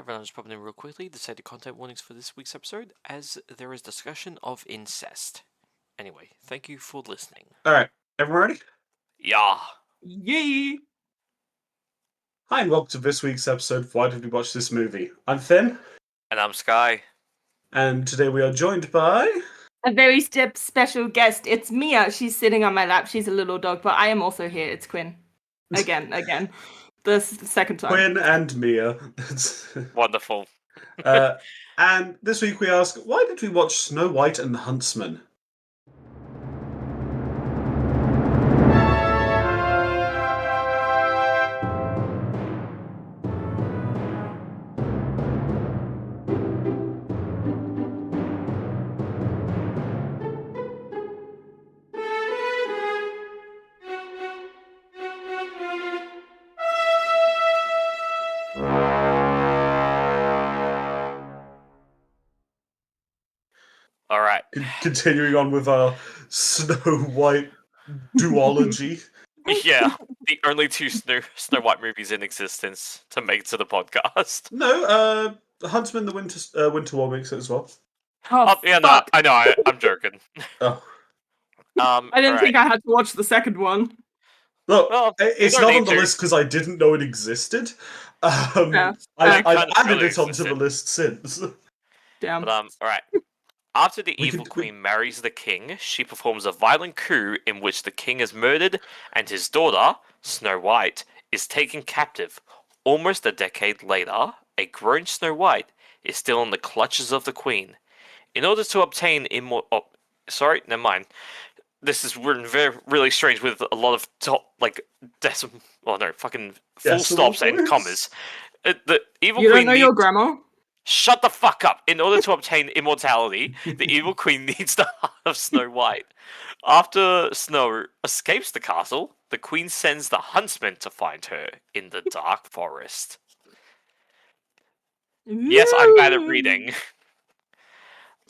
everyone just popping in real quickly to say the content warnings for this week's episode, as there is discussion of incest. Anyway, thank you for listening. Alright, everyone ready? Yeah. Yay! Hi and welcome to this week's episode of Why Did We Watch This Movie? I'm Finn, And I'm Sky. and today we are joined by... A very special guest. It's Mia. She's sitting on my lap. She's a little dog, but I am also here. It's Quinn. Again. The second time. Quinn and Mia. Wonderful. And this week we ask, why did we watch Snow White and the Huntsman? Alright. Continuing on with our Snow White duology. Yeah, the only two Snow White movies in existence to make it to the podcast. No, the Huntsman, the Winter War makes it as well. Oh, yeah, fuck. no, I know, I'm joking. Oh. I didn't think I had to watch the second one. Look, Well, it's you don't not on need the to. list because I didn't know it existed. Yeah. I've Kind of added really it onto the existed. list since. Damn. But, alright. After the We evil could- queen marries the king, she performs a violent coup in which the king is murdered and his daughter, Snow White, is taken captive. Almost a decade later, a grown Snow White is still in the clutches of the queen. In order to obtain sorry, never mind. This is written really strange with a lot of fucking full Decimal stops and points? commas. The evil You queen don't know your grammar? Shut the fuck up! In order to obtain immortality, the evil queen needs the heart of Snow White. After Snow escapes the castle, the queen sends the Huntsman to find her in the dark forest. Yes, I'm bad at reading.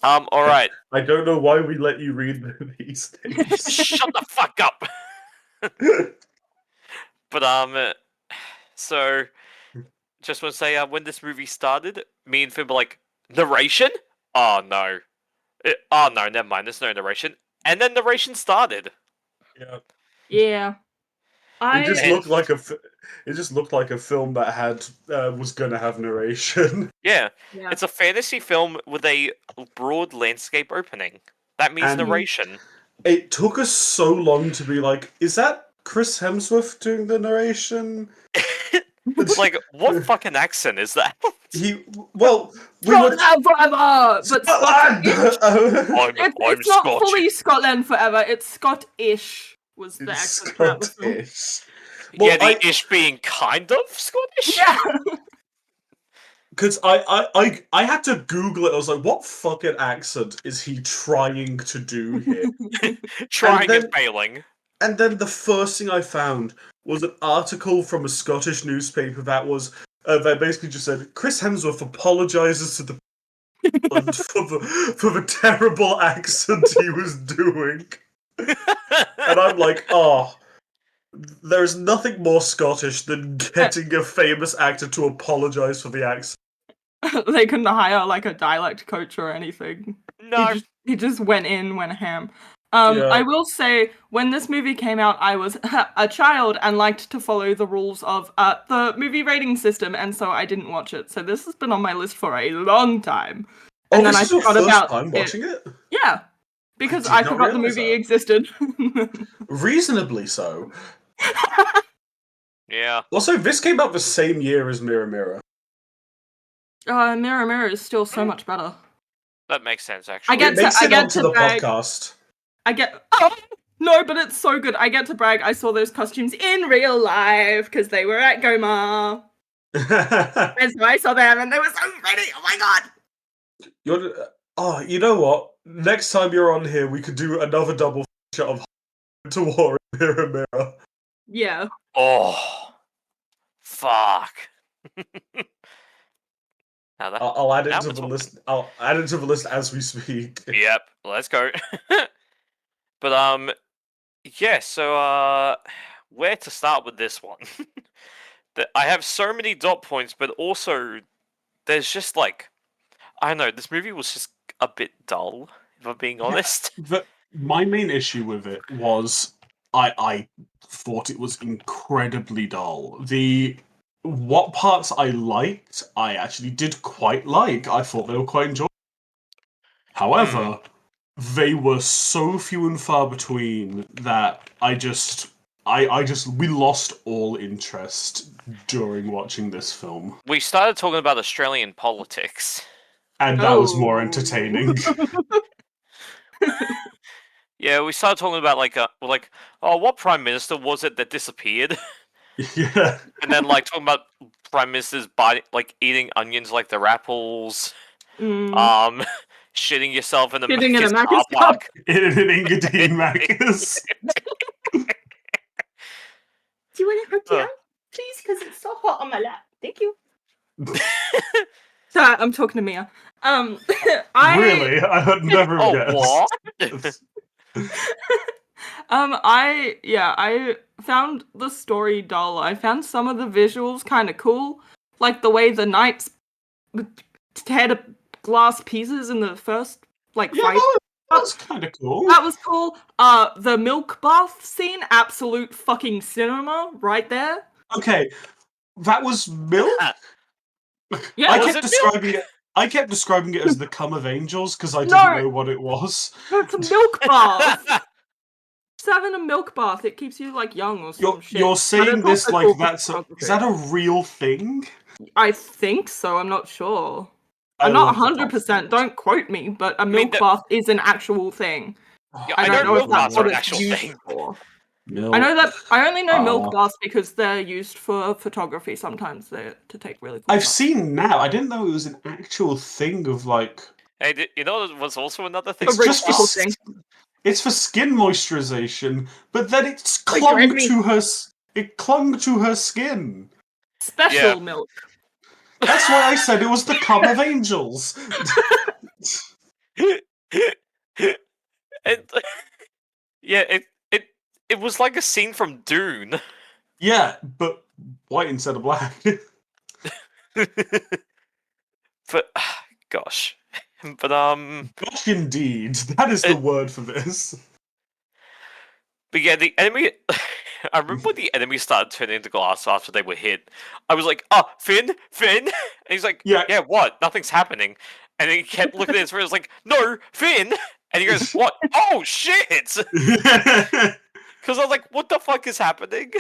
Alright. I don't know why we let you read these days. Shut the fuck up! But, so... Just want to say, when this movie started, me and Finn were like, narration? Oh no. Never mind, there's no narration. And then narration started. Yeah. Yeah. It just looked like a film that had was gonna have narration. Yeah, Yeah. it's a fantasy film with a broad landscape opening. That means And- narration. It took us so long to be like, is that Chris Hemsworth doing the narration? It's like, what fucking accent is that? We were Scotland forever! But Scotland! it's not fully Scotland forever, it's Scottish was the It's accent throughout the film. Scottish. Yeah, the ish being kind of Scottish? Yeah! Because I had to Google it. I was like, what fucking accent is he trying to do here? Trying And then- and failing. And then the first thing I found was an article from a Scottish newspaper that was that basically just said Chris Hemsworth apologizes to the for the terrible accent he was doing. And I'm like, oh, there's nothing more Scottish than getting a famous actor to apologize for the accent. They couldn't hire like a dialect coach or anything. No. He just went ham. Yeah. I will say, when this movie came out, I was a child and liked to follow the rules of the movie rating system, and so I didn't watch it. So this has been on my list for a long time. And then this I is your forgot first about time watching it? Yeah, because did I not forgot the realise movie that. existed. Reasonably so. Yeah. Also, this came out the same year as Mirror Mirror. Mirror Mirror is still so much better. That makes sense, actually. get It makes to- I it get onto to the brag. podcast. No, but it's so good. I get to brag. I saw those costumes in real life because they were at Goma. And so I saw them and they were so pretty. Oh my god. You know what? Next time you're on here, we could do another double feature of Winter War and Mirror Mirror. Yeah. Oh. Fuck. Now that... I'll add it Now to we're the talking. list. I'll add it to the list as we speak. Yep, let's go. But yeah, so where to start with this one? I have so many dot points, but also there's just like, I don't know, this movie was just a bit dull, if I'm being honest. My main issue with it was I thought it was incredibly dull. What parts I liked, I actually did quite like. I thought they were quite enjoyable. However, they were so few and far between that we lost all interest during watching this film. We started talking about Australian politics. And that was more entertaining. Yeah, we started talking about oh, what prime minister was it that disappeared? Yeah. And then talking about prime ministers eating onions like they're apples. Shitting yourself in a Shitting in a Macca's car Macca's cup. park. In an Engadine Macca's. Do you want a hot tea, please? Because it's so hot on my lap. Thank you. Sorry, I'm talking to Mia. Really? I would never guess. What? I found the story dull. I found some of the visuals kind of cool, like the way the knights tear to glass pieces in the first fight. That's kind of cool. That was cool. The milk bath scene, absolute fucking cinema, right there. Okay, that was milk. Yeah, I kept describing it as the cum of angels because I didn't know what it was. It's a milk bath. Just having a milk bath, it keeps you young or some shit. You're saying this is that a real thing? I think so. I'm not sure. I'm not 100%. Don't quote me, but a milk bath is an actual thing. Yeah, I don't know if that's what an it's actual used thing. for. Milk. I know that I only know milk baths because they're used for photography sometimes. They're to take really cool I've shots. seen now. I didn't know it was an actual thing of Hey, you know what was also another thing? It's a rich people thing. It's for skin moisturization, but then it's clung to her. It clung to her skin. Special milk. That's why I said it was the cum of angels. It was like a scene from Dune. Yeah, but white instead of black. But gosh. But Gosh, indeed, that is the word for this. But yeah, the enemy. I remember when the enemy started turning into glass after they were hit. I was like, "Oh, Finn!" And he's like, "Yeah, what? Nothing's happening." And he kept looking at his friend. He was like, "No, Finn!" And he goes, "What? Oh shit!" Because I was like, "What the fuck is happening?"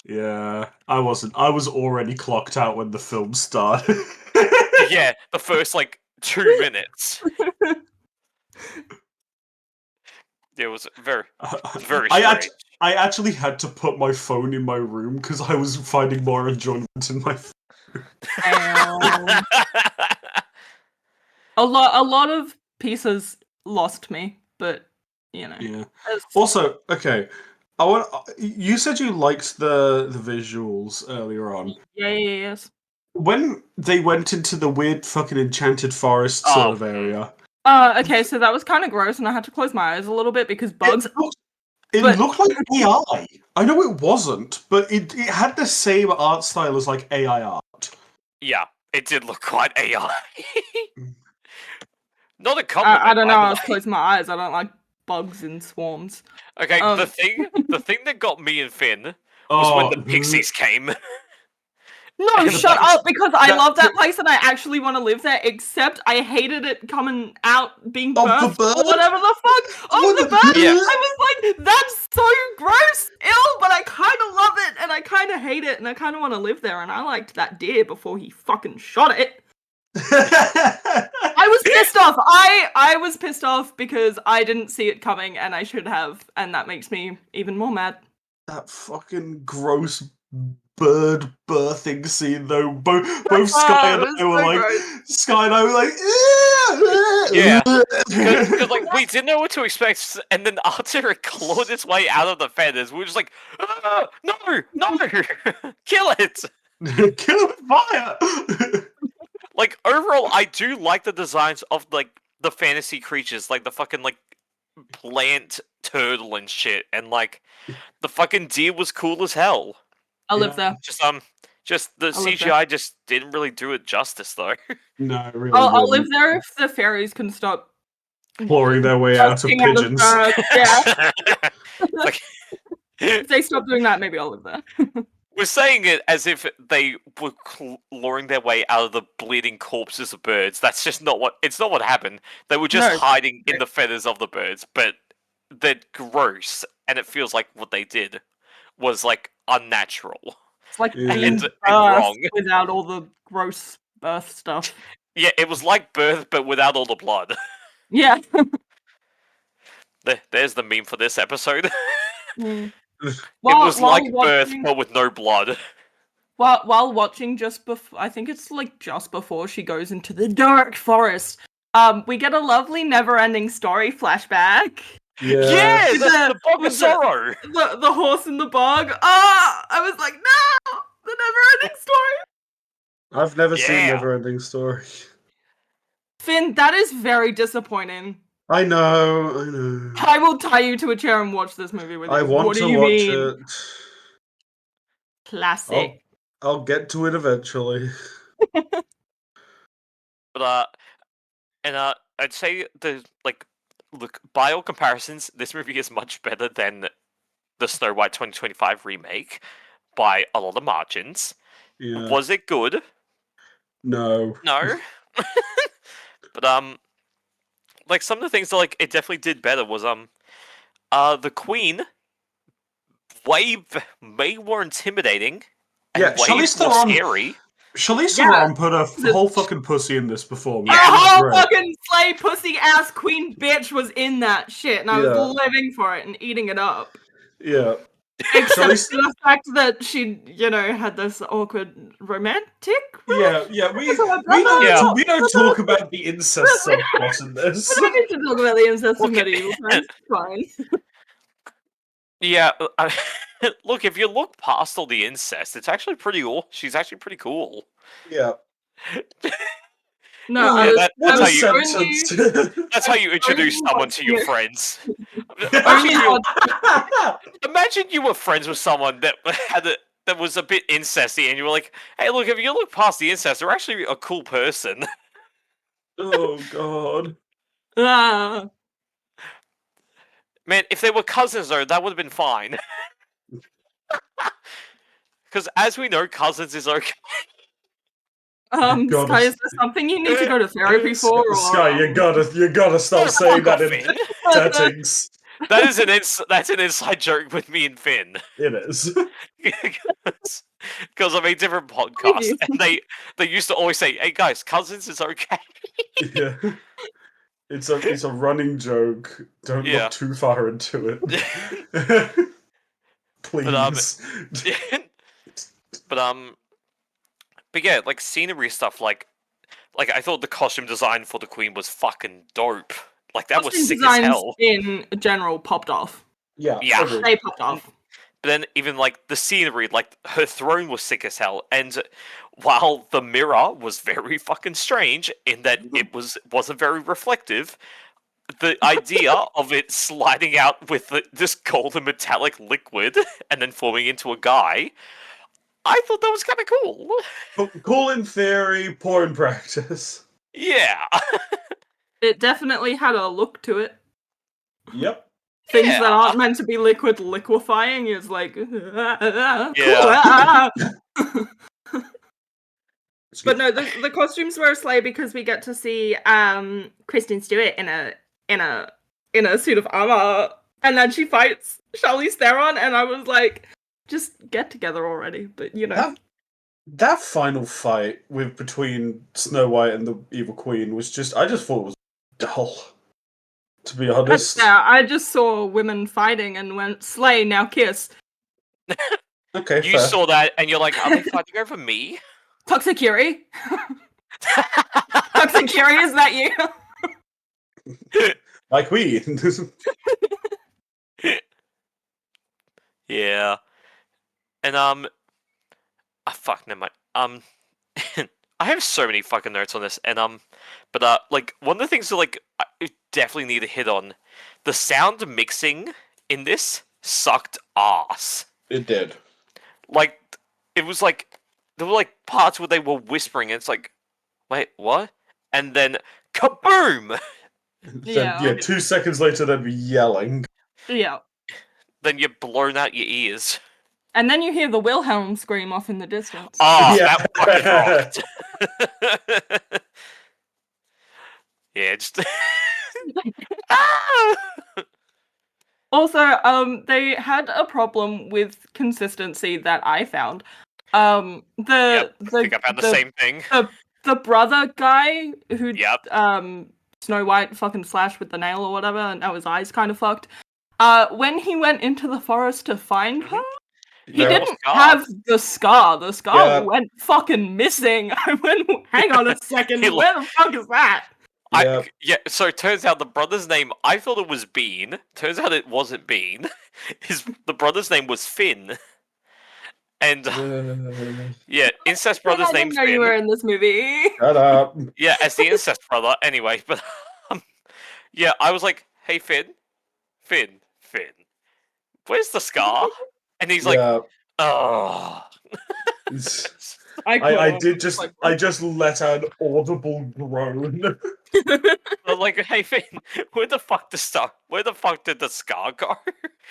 Yeah, I wasn't. I was already clocked out when the film started. Yeah, the first 2 minutes. It was very strange. I actually had to put my phone in my room because I was finding more enjoyment in my phone. A lot of pieces lost me, but you know. Yeah. Also, okay. You said you liked the visuals earlier on. Yes. When they went into the weird fucking enchanted forest sort of area. Okay, so that was kind of gross, and I had to close my eyes a little bit because bugs. It looked like AI. I know it wasn't, but it had the same art style as AI art. Yeah, it did look quite AI. Not a compliment. I don't know. I was closing my eyes. I don't like bugs in swarms. Okay, the thing that got me and Finn was when the pixies came. No, shut up, because I love that place and I actually want to live there, except I hated it coming out being birthed or whatever the fuck. Oh, the bird! Yeah. I was like, that's so gross, ill, but I kind of love it and I kind of hate it and I kind of want to live there, and I liked that deer before he fucking shot it. I was pissed off. I was pissed off because I didn't see it coming and I should have, and that makes me even more mad. That fucking gross bird birthing scene though. Both Sky and I were like, yeah, because we didn't know what to expect, and then after it clawed its way out of the feathers, we were just like, no, kill it, kill it with fire. Overall, I do like the designs of the fantasy creatures, the fucking plant turtle and shit, and the fucking deer was cool as hell. I live there. Just the I'll live there. CGI just didn't really do it justice, though. No, it really I'll live didn't. there if the fairies can stop Clawing their way out of busting out of pigeons. yeah, Like, if they stop doing that, maybe I'll live there. we're saying it as if they were clawing their way out of the bleeding corpses of birds. That's just not what. It's not what happened. They were just No. hiding in the feathers of the birds, but they're gross, and it feels like what they did was like unnatural. It's like Yeah. being And birthed wrong. without all the gross birth stuff. Yeah, it was like birth, but without all the blood. Yeah. There's the meme for this episode. Mm. It was like birth, watching, but with no blood. while watching just before, I think it's like just before she goes into the dark forest. We get a lovely never-ending story flashback. Yeah. Yeah, With the Bog with of Sorrow. The horse and the bog. I was like, no, the never-ending story. I've never seen Yeah. Neverending Story. Finn, that is very disappointing. I know. I will tie you to a chair and watch this movie with you. I want what to do you watch mean? it. Classic. I'll get to it eventually. But I'd say look, by all comparisons, this movie is much better than the Snow White 2025 remake by a lot of margins. Yeah. Was it good? No. No. But like some of the things that like it definitely did better was the Queen way more intimidating and Yeah, way Charlize more Theron- scary. Charlize Yeah. Theron put a whole fucking pussy in this performance. A It was whole great. fucking slay pussy ass queen bitch was in that shit, and I Yeah. was living for it and eating it up. Yeah. Except Charlize- for the fact that she, had this awkward romantic. Yeah. We Yeah. don't talk about the incest subplot in this. I don't need to talk about the incest of Okay. medieval times. Fine. Yeah, look, if you look past all the incest, it's actually pretty cool. She's actually pretty cool. Yeah. No, Yeah, I was, that's I how was you- only, That's how you introduce Only someone to your watching it. friends. only Imagine you were friends with someone that that was a bit incesty, and you were like, "Hey, look, if you look past the incest, they're actually a cool person." Oh god. Ah. Man, if they were cousins, though, that would have been fine. Because as we know, cousins is okay. God, Sky, is there something you need to go to therapy for? Or... Sky, you gotta stop Fuck saying that off, in Finn. settings. That's an inside joke with me and Finn. It is. Because I made different podcasts, and they used to always say, "Hey guys, cousins is okay." Yeah. It's a running joke. Don't Yeah. look too far into it. Please. But yeah, like scenery stuff, like I thought the costume design for the Queen was fucking dope. Like that was Costume sick as designs hell. in general popped off. Yeah. Yeah. agreed. They popped off. But then even like the scenery, like her throne was sick as hell. And while the mirror was very fucking strange in that it wasn't very reflective, the idea of it sliding out with this golden metallic liquid and then forming into a guy, I thought that was kind of cool. Cool in theory, poor in practice. Yeah. It definitely had a look to it. Yep. Things Yeah. that aren't meant to be liquefying is like, Yeah. But no, the costumes were a slay because we get to see Kristen Stewart in a suit of armor, and then she fights Charlize Theron, and I was like, just get together already. But That final fight between Snow White and the Evil Queen was I just thought it was dull. To be honest. yeah, I just saw women fighting and went, slay, now kiss. Okay, You fair. saw that and you're like, are they fighting over me? Toxicuri? Toxicuri, is that you? My queen. Yeah. And fuck, never mind. I have so many fucking notes on this, and but like one of the things that like I definitely need to hit on, the sound mixing in this sucked ass. It did. Like it was like there were like parts where they were whispering, and it's like, wait, what? And then kaboom! Then, yeah, 2 seconds later they'd be yelling. Yeah. Then you're blown out your ears. And then you hear the Wilhelm scream off in the distance. Oh, Yeah. that fucking rocked. Yeah, just Ah! Also, they had a problem with consistency that I found. I think I found the same thing. The brother guy who Yep. Snow White fucking slashed with the nail or whatever, and now his eyes kind of fucked. When he went into the forest to find her, he No. didn't Scar. have the scar. The scar Yeah. went fucking missing. I went, hang on a second, He where the fuck is that? Yeah. So it turns out the brother's name, I thought it was Bean. Turns out it wasn't Bean. The brother's name was Finn. And yeah, incest brother's I didn't name's know you Finn. were in this movie. Shut up. Yeah, as the incest brother. Anyway, but yeah, I was like, hey Finn, where's the scar? And he's like, Yeah. oh. I just let out an audible groan. I'm like, hey Finn, where the fuck did the scar go?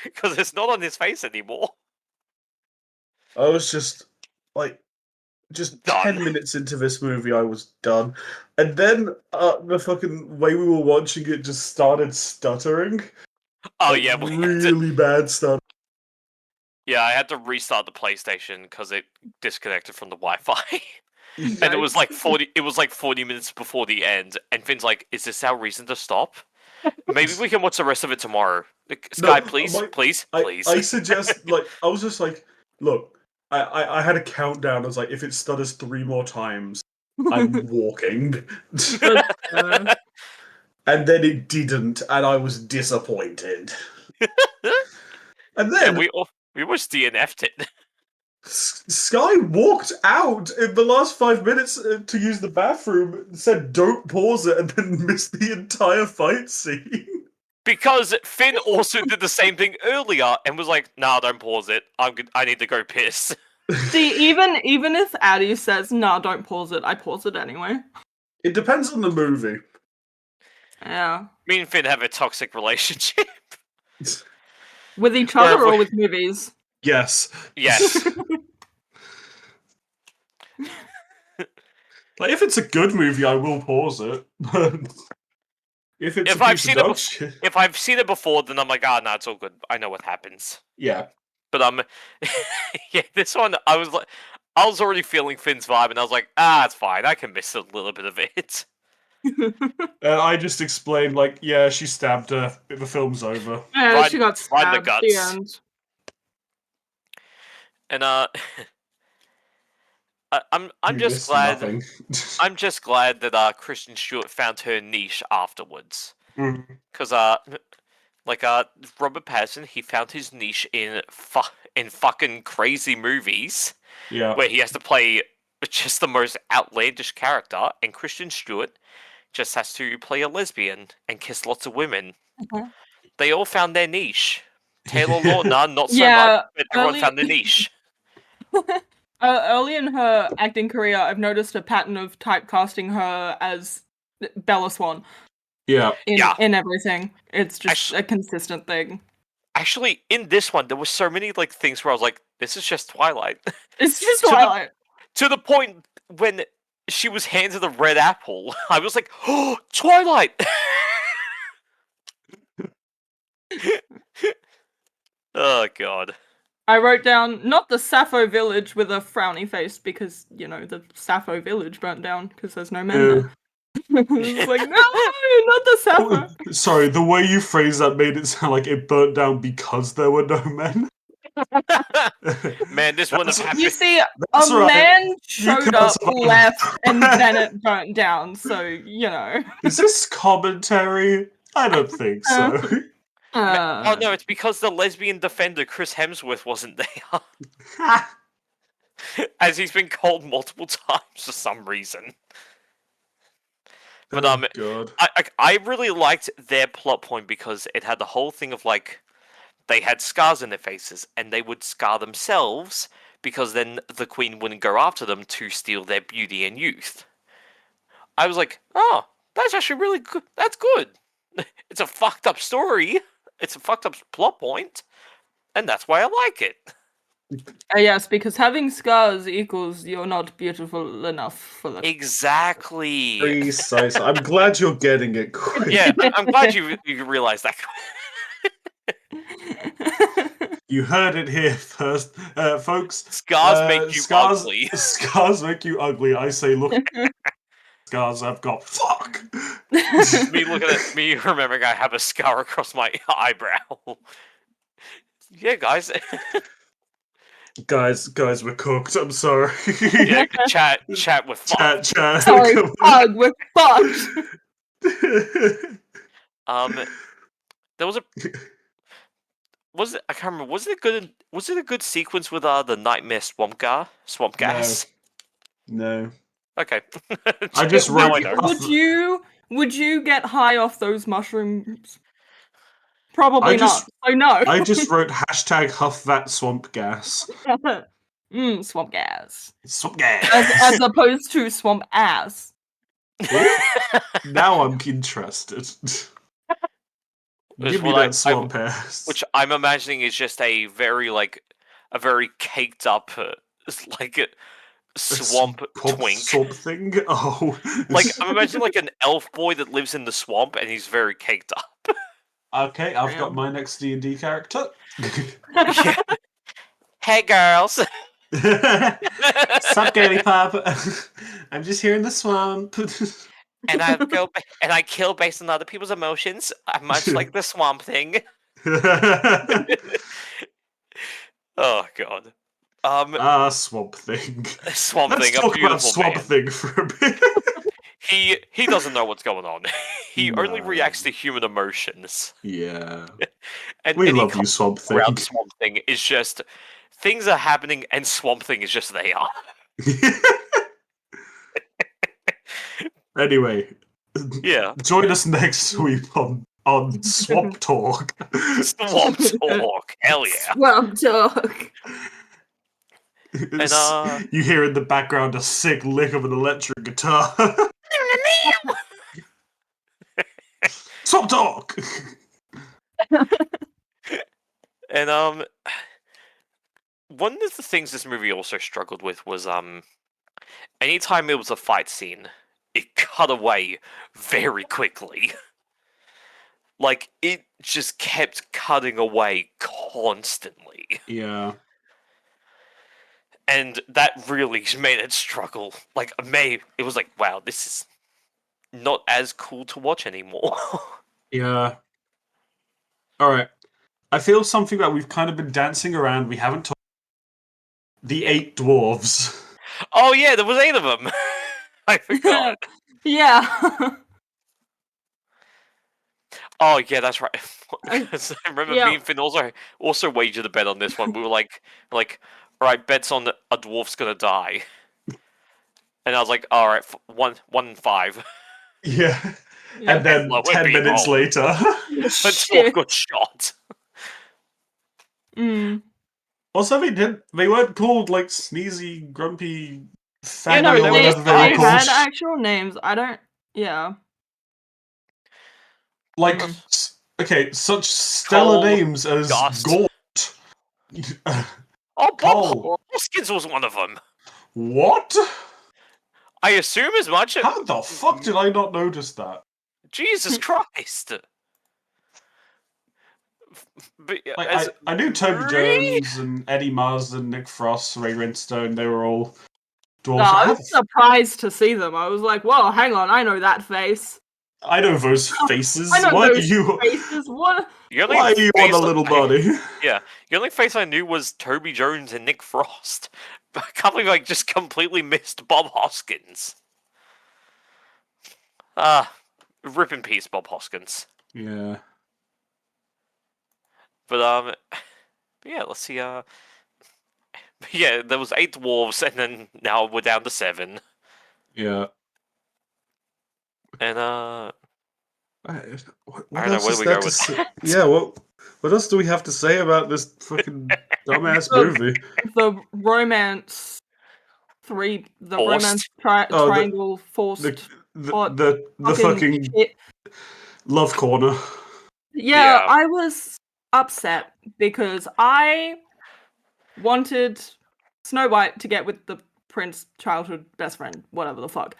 Because it's not on his face anymore. I was just like, Done. 10 minutes into this movie, I was done. And then the fucking way we were watching it just started stuttering. Oh Like, yeah, really bad stuff. Yeah, I had to restart the PlayStation because it disconnected from the Wi-Fi. And it was like 40 minutes before the end, and Finn's like, is this our reason to stop? Maybe we can watch the rest of it tomorrow. Sky, please. I suggest, like, I was just like, look, I had a countdown. I was like, if it stutters 3 more times, I'm walking. And then it didn't, and I was disappointed. And then we watched DNF'd it. Sky walked out in the last 5 minutes to use the bathroom, said don't pause it, and then missed the entire fight scene. Because Finn also did the same thing earlier and was like, nah, don't pause it. I need to go piss. See, even if Addie says, nah, don't pause it, I pause it anyway. It depends on the movie. Yeah. Me and Finn have a toxic relationship. With each other Wherever- or with movies? Yes. Yes. Like, if it's a good movie, I will pause it. But if it's If a I've piece seen of it dog shit, If I've seen it before, then I'm like, no, it's all good. I know what happens. yeah. But yeah, this one I was already feeling Finn's vibe, and I was like, it's fine. I can miss a little bit of it. I just explained, like, yeah, she stabbed her. The film's over. Yeah, Right- she got right in the stabbed at the guts. end. And I'm You just missed glad nothing. I'm just glad that Kristen Stewart found her niche afterwards. Mm. Because Robert Pattinson, he found his niche in fucking crazy movies Yeah. where he has to play just the most outlandish character, and Kristen Stewart just has to play a lesbian and kiss lots of women. Mhm. They all found their niche. Taylor Lautner, not so Yeah, much, but everyone early- found their niche. Early in her acting career, I've noticed a pattern of typecasting her as Bella Swan Yeah. in everything. It's just Actu- a consistent thing. Actually, in this one, there were so many things where I was like, "This is just Twilight." It's just To the- Twilight. To the point when she was handed the red apple, I was like, "Oh, Twilight!" Oh god. I wrote down not the Sappho Village with a frowny face because the Sappho Village burnt down because there's no men there. It's like, no, not the Sappho. Oh, sorry, the way you phrased that made it sound like it burnt down because there were no men. Man, this wouldn't have You happened. see, That's a right. man showed can't up, survive. left, and then it burnt down. So Is this commentary? I don't think so. Oh no, it's because the lesbian defender Chris Hemsworth wasn't there, as he's been called multiple times for some reason. But God. I really liked their plot point because it had the whole thing of they had scars in their faces and they would scar themselves because then the queen wouldn't go after them to steal their beauty and youth. I was like, oh, that's actually really good. That's good. It's a fucked up story. It's a fucked up plot point, and that's why I like it. Yes, because having scars equals you're not beautiful enough for the. Exactly. Precise. I'm glad you're getting it, Quinn. Yeah, I'm glad you realized that. You heard it here first, folks. Scars make you ugly. Scars make you ugly. I say, look, scars I've got. Fuck. Me looking at me remembering I have a scar across my eyebrow. Yeah, guys. Guys, we're cooked. I'm sorry. Yeah, chat, we're fucked. Chat. Sorry, Come Pug, we're fucked. There was a. Was it? I can't remember. Was it a good? Was it a good sequence with the nightmare swamp gas? No. Okay. I just Now wrote. know. Would you get high off those mushrooms? Probably I just- not. So no. I just wrote hashtag huff that swamp gas. Swamp gas. Swamp gas. As opposed to swamp ass. Now I'm interested. Give me what that swamp ass. Which I'm imagining is just a very caked up swamp twink. Swamp thing? Oh. Like I'm imagining like an elf boy that lives in the swamp and he's very caked up. Okay, I've got my next D&D character. Yeah. Hey girls. Sup, girly pop? I'm just here in the swamp. And I kill based on other people's emotions, much like the swamp thing. Oh god. Swamp thing. Swamp Let's thing. talk A beautiful about swamp man. thing for a bit. He doesn't know what's going on. He only No. reacts to human emotions. Yeah. And We any love you, Swamp Thing. around Swamp Thing is just things are happening, and Swamp Thing is just they are. Anyway, Yeah. join us next week on Swamp Talk. Swamp Talk. Hell yeah. Swamp talk. And You hear in the background a sick lick of an electric guitar. Swamp Talk. And one of the things this movie also struggled with was anytime it was a fight scene, it cut away very quickly. Like it just kept cutting away constantly. Yeah. And that really made it struggle. Like it was like, wow, this is not as cool to watch anymore. Yeah. Alright. I feel something that we've kind of been dancing around. We haven't talked. The 8 dwarves. Oh yeah, there was 8 of them. I forgot. Yeah. Oh yeah, that's right. I remember Yeah. me and Finn also wagered a bet on this one. We were like, all right, bets on a dwarf's gonna die. And I was like, all right, 1 in 5. Yeah. And then Lo and 10 minutes behold. later. A dwarf Shit. got shot. Mm. Also, they weren't called like sneezy, grumpy, faggy, Yeah, no, or they whatever were they were They called. had actual names. I don't. Yeah. Like, okay, such stellar Cole, names as Gust. Gort. Oh, Bob Cole. Hoskins was one of them. What? I assume as much. How the fuck did I not notice that? Jesus Christ. But, Like, I knew Toby Jones and Eddie Marsden, Nick Frost, Ray Winstone, they were all dwarves. No, I was surprised to see them. I was like, whoa, hang on, I know that face. I know those faces. I know Why those are you? faces. What? the only Why are you on face a little body? Yeah, the only face I knew was Toby Jones and Nick Frost. But I can't believe I just completely missed Bob Hoskins. Rip in peace, Bob Hoskins. Yeah. But yeah, let's see. Yeah, there was 8 dwarves, and then now we're down to 7. Yeah. And What I don't know, else where is do we there go to with say? that? Yeah, what else do we have to say about this fucking Dumbass The- movie. The romance Forced. triangle forced plot The fucking fucking shit. love corner. Yeah, Yeah. I was upset because I wanted Snow White to get with the prince childhood best friend, whatever the fuck.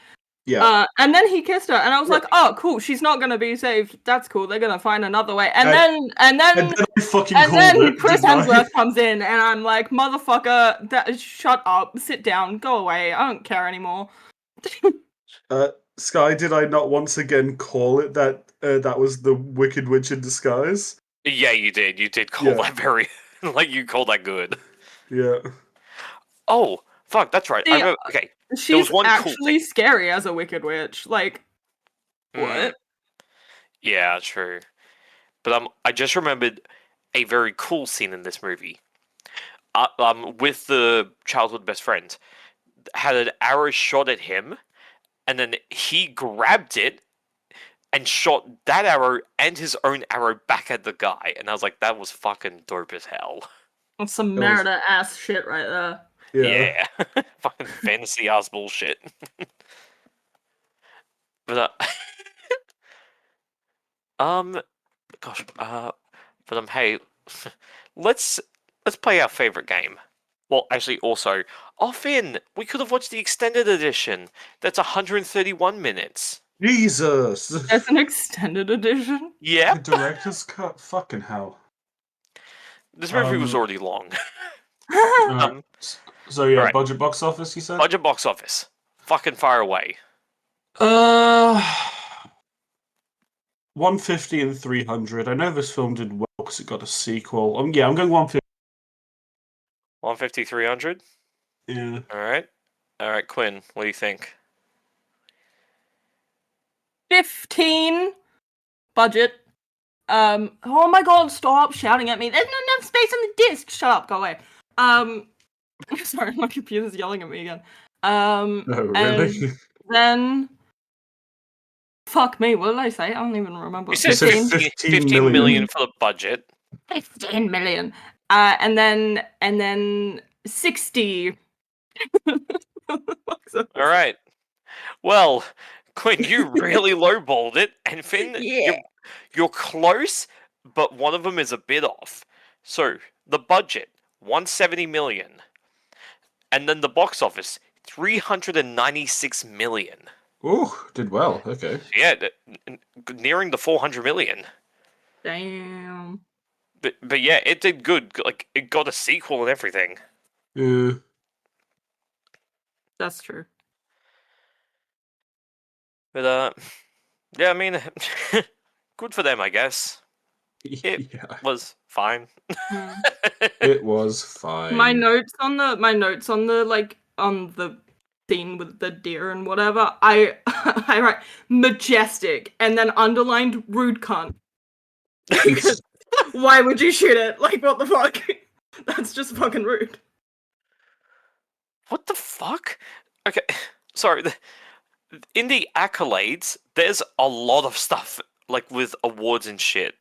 Yeah. And then he kissed her, and I was Yeah. like, "Oh, cool! She's not gonna be saved. That's cool. They're gonna find another way." And And then I fucking and called then it, Chris didn't I? Hemsworth comes in, and I'm like, "Motherfucker, shut up, sit down, go away. I don't care anymore." Sky, did I not once again call it that that was the Wicked Witch in disguise? Yeah, you did. You did call Yeah. that very like you called that good. Yeah. Oh, fuck, that's right. I See, remember. Okay, She's one cool actually thing. scary as a Wicked Witch. Like, what? Yeah, true. But I just remembered a very cool scene in this movie. With the childhood best friend, had an arrow shot at him, and then he grabbed it and shot that arrow and his own arrow back at the guy. And I was like, that was fucking dope as hell. That's some That was- Merida ass shit right there. Yeah. Yeah. Fucking fantasy ass bullshit. But gosh, but hey, let's play our favorite game. Well, actually, also, Finn, we could have watched the extended edition. That's 131 minutes. Jesus. That's an extended edition. Yeah, The director's cut. Fucking hell. this movie was already long. Alright. So yeah, right. budget box office. You said. Budget box office, fucking fire away. 150 and 300. I know this film did well because it got a sequel. Yeah, I'm going 150. 150, 300. Yeah. All right, Quinn, what do you think? 15 budget. Oh my god, stop shouting at me. There's not enough space on the disc. Shut up, go away. Sorry, my computer's yelling at me again. Oh, really? And then fuck me, what did I say? I don't even remember. You said 15 15 million for the budget. 15 million. And then 60. All right. Well, Quinn, you really lowballed it, and Finn, Yeah. you're close, but one of them is a bit off. So the budget, 170 million, and then the box office, 396 million. Ooh, did well. Okay. Yeah, nearing the 400 million. Damn. But yeah, it did good. Like it got a sequel and everything. Yeah. That's true. But yeah, I mean, good for them, I guess. It Yeah. was fine. It was fine. My notes on the like on the scene with the deer and whatever, I I write majestic and then underlined rude cunt. Because why would you shoot it? Like what the fuck? That's just fucking rude. What the fuck? Okay, sorry. In the accolades, there's a lot of stuff like with awards and shit.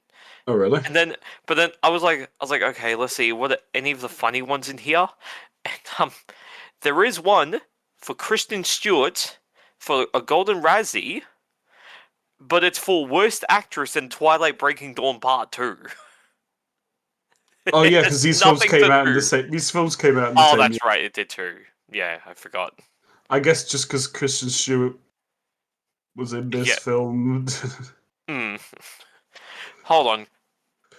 Oh, really? But then I was like, okay, let's see, what are any of the funny ones in here? And there is one for Kristen Stewart for a Golden Razzie, but it's for worst actress in Twilight Breaking Dawn Part 2. Oh yeah, because these films Nothing came to out in do. the same. These films came out in the Oh, same. that's year. right, it did too. Yeah, I forgot. I guess just because Kristen Stewart was in this Yeah. film. Hmm. Hold on.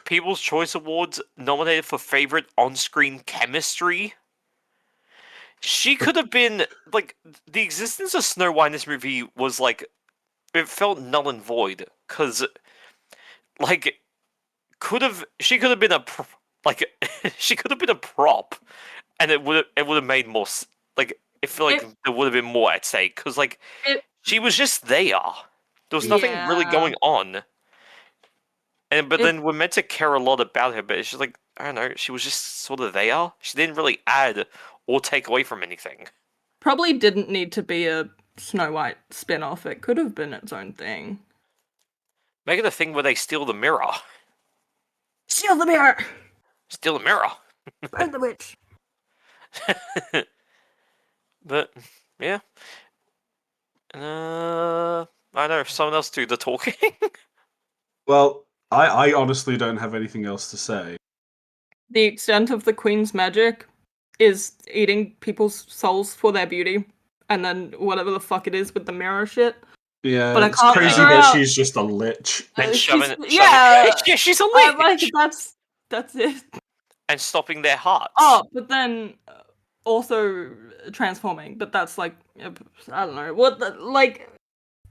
People's Choice Awards nominated for favorite on-screen chemistry. She could have been like the existence of Snow White in this movie was like it felt null and void because like she could have been like she could have been a prop and it would have made more like I feel like there would have been more at stake because like she was just there. There was nothing really Yeah. going on. But then we're meant to care a lot about her, but it's just like, I don't know, she was just sort of there. She didn't really add or take away from anything. Probably didn't need to be a Snow White spin-off. It could have been its own thing. Make it a thing where they steal the mirror. Steal the mirror! Steal the mirror. Burn the witch. But yeah, I don't know if someone else do the talking. Well, I honestly don't have anything else to say. The extent of the Queen's magic is eating people's souls for their beauty, and then whatever the fuck it is with the mirror shit. Yeah, But I it's can't crazy figure that out- she's just a lich. And shoving, yeah, yeah, she's a like lich, that's it. and stopping their hearts. Oh, but then also transforming. But that's like I don't know what like.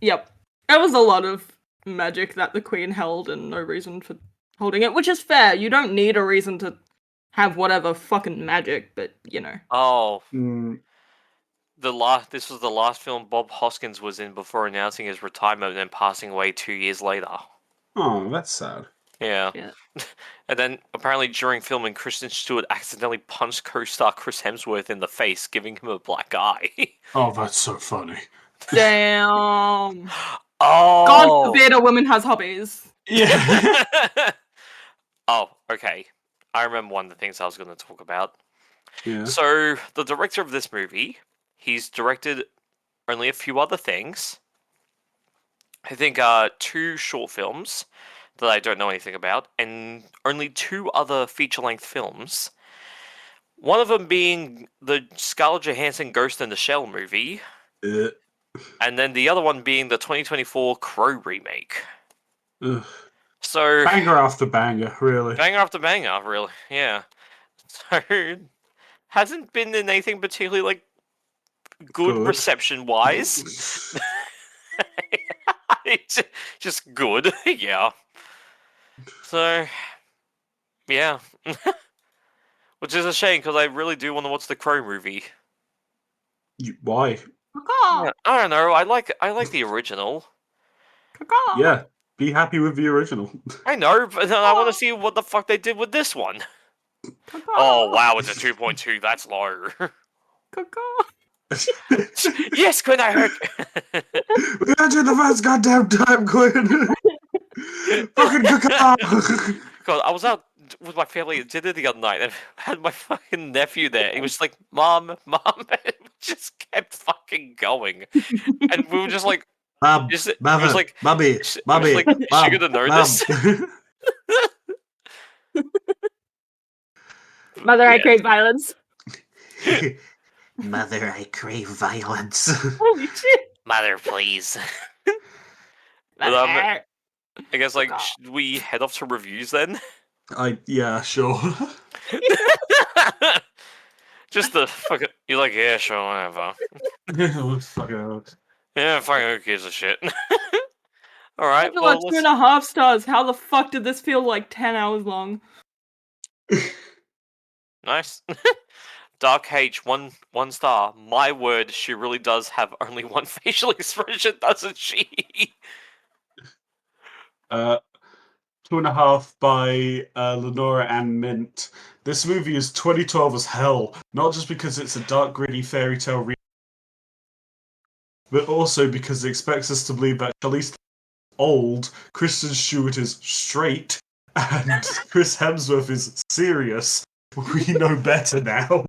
Yep, there was a lot of magic that the Queen held, and no reason for holding it, which is fair. You don't need a reason to have whatever fucking magic, but you know. Oh, Mm, this was the last film Bob Hoskins was in before announcing his retirement and passing away 2 years later. oh, that's sad. Yeah. Yeah. And then apparently during filming, Kristen Stewart accidentally punched co-star Chris Hemsworth in the face, giving him a black eye. Oh, that's so funny. Damn. Oh. God forbid a woman has hobbies. Yeah. Oh, okay. I remember one of the things I was going to talk about. Yeah. So, the director of this movie, he's directed only a few other things. I think 2 short films that I don't know anything about, and only 2 other feature-length films. One of them being the Scarlett Johansson Ghost in the Shell movie, and then the other one being the 2024 Crow remake. Ugh. So Banger after banger, really. banger after banger, really, yeah. So hasn't been in anything particularly like good. Reception-wise. It's just good, yeah. So, yeah. Which is a shame, because I really do want to watch the Crow movie. Why? Caw, Yeah, I don't know, I like the original. caw. Yeah, be happy with the original. I know, but then I want to see what the fuck they did with this one. Oh, wow, it's a 2.2, that's low. Yes, Quinn, I heard. We got you the first goddamn time, Quinn. Fucking cacao. God, I was out with my family at dinner the other night and I had my fucking nephew there. He was like, Mom, Mom, and it just kept fucking going. And we were just like, Mom, is it mother, was like, mummy, it mummy, was like, is she gonna know this? Mother, I Yeah. crave violence. Mother, I crave violence. Holy shit. Mother, please. But, Mother. I guess, like, should we head off to reviews then? Yeah, sure. Just the fucking, you're like, yeah, sure, whatever. Yeah, fucking who gives a shit. Alright, I feel well, like 2.5 stars. How the fuck did this feel like 10 hours long? nice. Dark H, one star. My word, she really does have only one facial expression, doesn't she? 2.5 by Lenora and Mint. This movie is 2012 as hell, not just because it's a dark, gritty fairy tale but also because it expects us to believe that Charlize is old, Kristen Stewart is straight, and Chris Hemsworth is serious. We know better now.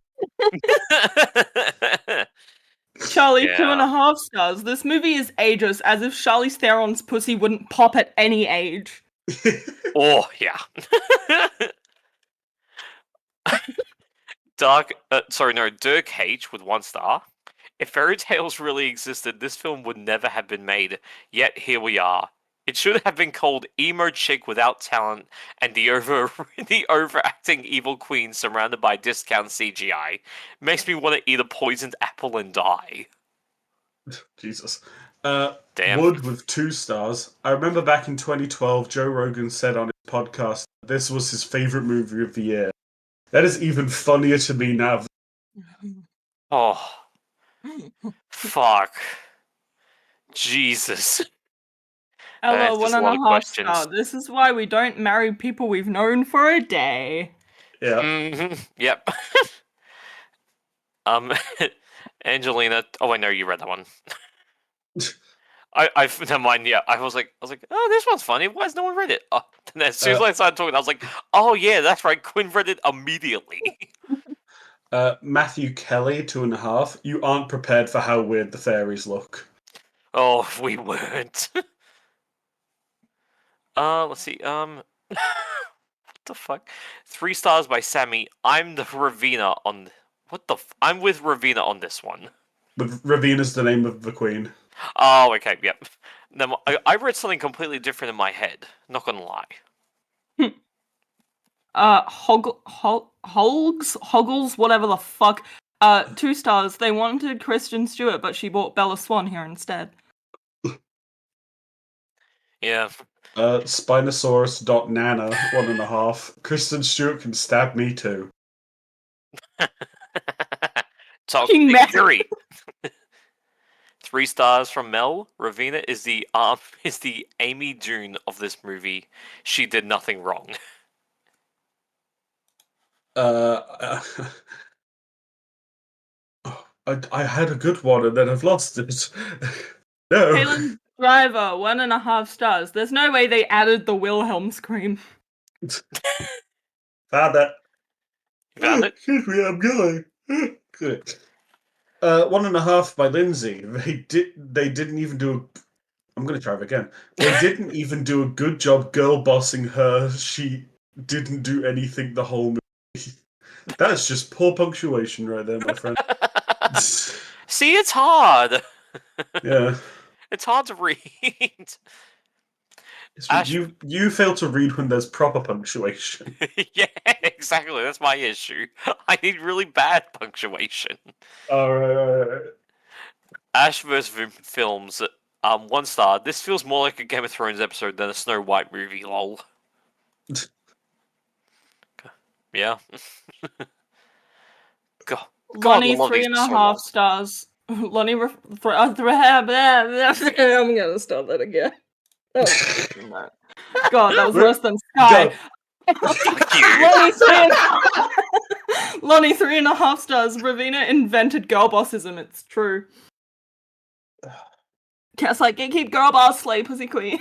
Charlie, Yeah. 2.5 stars. This movie is ageist, as if Charlize Theron's pussy wouldn't pop at any age. Oh, yeah. Dirk H with 1 star. If fairy tales really existed, this film would never have been made. Yet here we are. It should have been called Emo Chick Without Talent and the overacting evil queen surrounded by discount CGI. Makes me want to eat a poisoned apple and die. Jesus. Damn. Wood with 2 stars. I remember back in 2012, Joe Rogan said on his podcast that this was his favorite movie of the year. That is even funnier to me now. Oh. Fuck. Jesus. Ella, just a lot of 1.5 questions. star. This is why we don't marry people we've known for a day. Yeah. Yep. Angelina. Oh, I know you read that one. never mind. Yeah, I was like, oh, this one's funny. Why has no one read it? Oh, and then as soon as I started talking, I was like, oh yeah, that's right. Quinn read it immediately. Matthew Kelly, 2.5. You aren't prepared for how weird the fairies look. Oh, we weren't. Let's see. What the fuck? 3 stars by Sammy. I'm the Ravina on. What the? I'm with Ravina on this one. But Ravina's the name of the queen. Oh, okay, yep. No, I read something completely different in my head. Not gonna lie. Hoggles, whatever the fuck. 2 stars. They wanted Kristen Stewart, but she bought Bella Swan here instead. Yeah. Spinosaurus.nana, 1.5. Kristen Stewart can stab me too. Toxic Mel. 3. 3 stars from Mel. Ravina is the Amy June of this movie. She did nothing wrong. I had a good one and then I've lost it. No. Kaylin Driver, 1.5 stars. There's no way they added the Wilhelm scream. Found it. You found it? Excuse me, I'm going. Good. 1.5 by Lindsay. They didn't even do I'm gonna try it again. They didn't even do a good job girl bossing her. She didn't do anything the whole movie. That's just poor punctuation right there, my friend. See, it's hard. Yeah. It's hard to read. Ash- You fail to read when there's proper punctuation. Yeah, exactly. That's my issue. I need really bad punctuation. Alright. Ash vs. Films. 1 star. This feels more like a Game of Thrones episode than a Snow White movie. Lol. Yeah. God, Lonnie, I love these 3.5 so stars. Lonnie, I'm gonna start that again. God, that was worse than Sky. Fuck you. Lonnie, 3.5 stars. Ravina invented girl bossism. It's true. Cat's like, keep girl boss, slay pussy queen.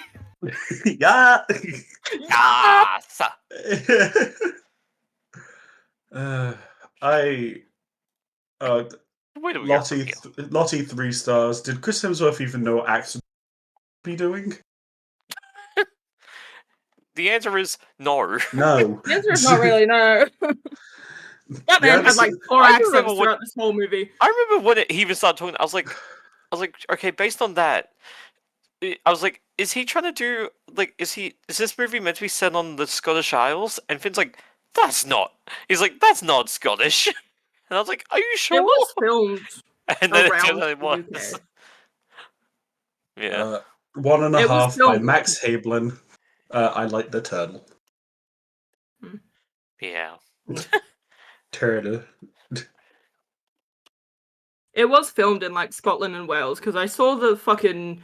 Yeah. Yes. Where do we go from here? Lottie 3 stars. Did Chris Hemsworth even know what accent be doing? The answer is no. No. The answer is not really no. That man had like 4 I accents remember throughout this whole movie. I remember when he even started talking. I was like, okay, based on that, I was like, is he trying to do like, is this movie meant to be set on the Scottish Isles? And Finn's like, that's not. He's like, that's not Scottish. And I was like, are you sure? It was filmed And then it around turns out it the was. UK. Yeah. 1.5 by filmed- Max Hablin. I like the turtle. Yeah. Turtle. It was filmed in like Scotland and Wales because I saw the fucking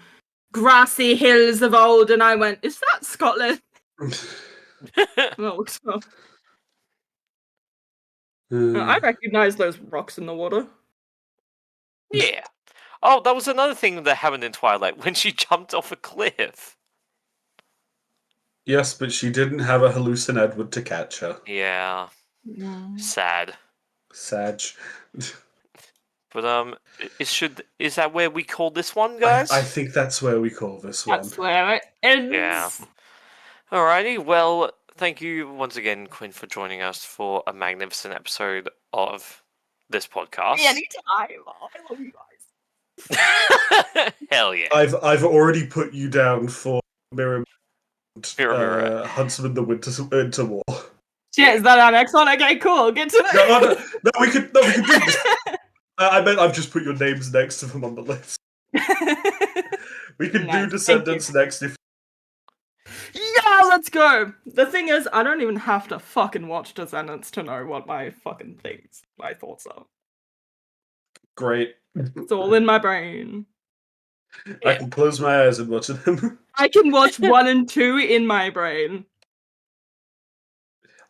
grassy hills of old and I went, is that Scotland? No, so. I recognise those rocks in the water. Yeah. Oh, that was another thing that happened in Twilight when she jumped off a cliff. Yes, but she didn't have a hallucin Edward to catch her. Yeah. Sad. Sag. But is that where we call this one, guys? I think that's where we call this one. That's where it ends. Yeah. Alrighty, well, thank you once again, Quinn, for joining us for a magnificent episode of this podcast. Anytime. I love you guys. Hell yeah. I've already put you down for Mirror Mirror. Huntsman the Winter War. Shit, is that our next one? Okay, cool. Get to it. No, we could do this. I meant I've just put your names next to them on the list. We could do Descendants next if. Yeah, let's go. The thing is, I don't even have to fucking watch Descendants to know what my thoughts are. Great. It's all in my brain. I can close my eyes and watch them. I can watch 1 and 2 in my brain.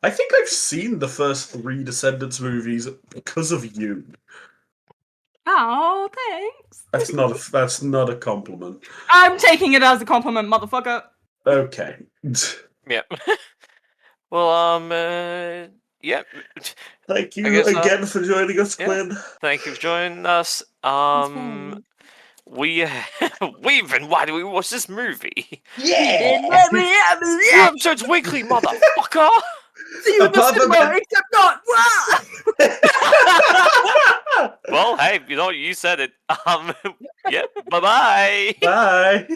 I think I've seen the first 3 Descendants movies because of you. Oh, thanks. That's not a compliment. I'm taking it as a compliment, motherfucker. Okay. Yep. Well, yep. Thank I you guess, again for joining us, yeah. Quinn. Thank you for joining us. fine. We've been. Why do we watch this movie? Yeah. New episodes weekly, motherfucker. See you in the Apart from cinema, it- except not. Well, hey, you know what? You said it. Yeah. Bye bye. Bye.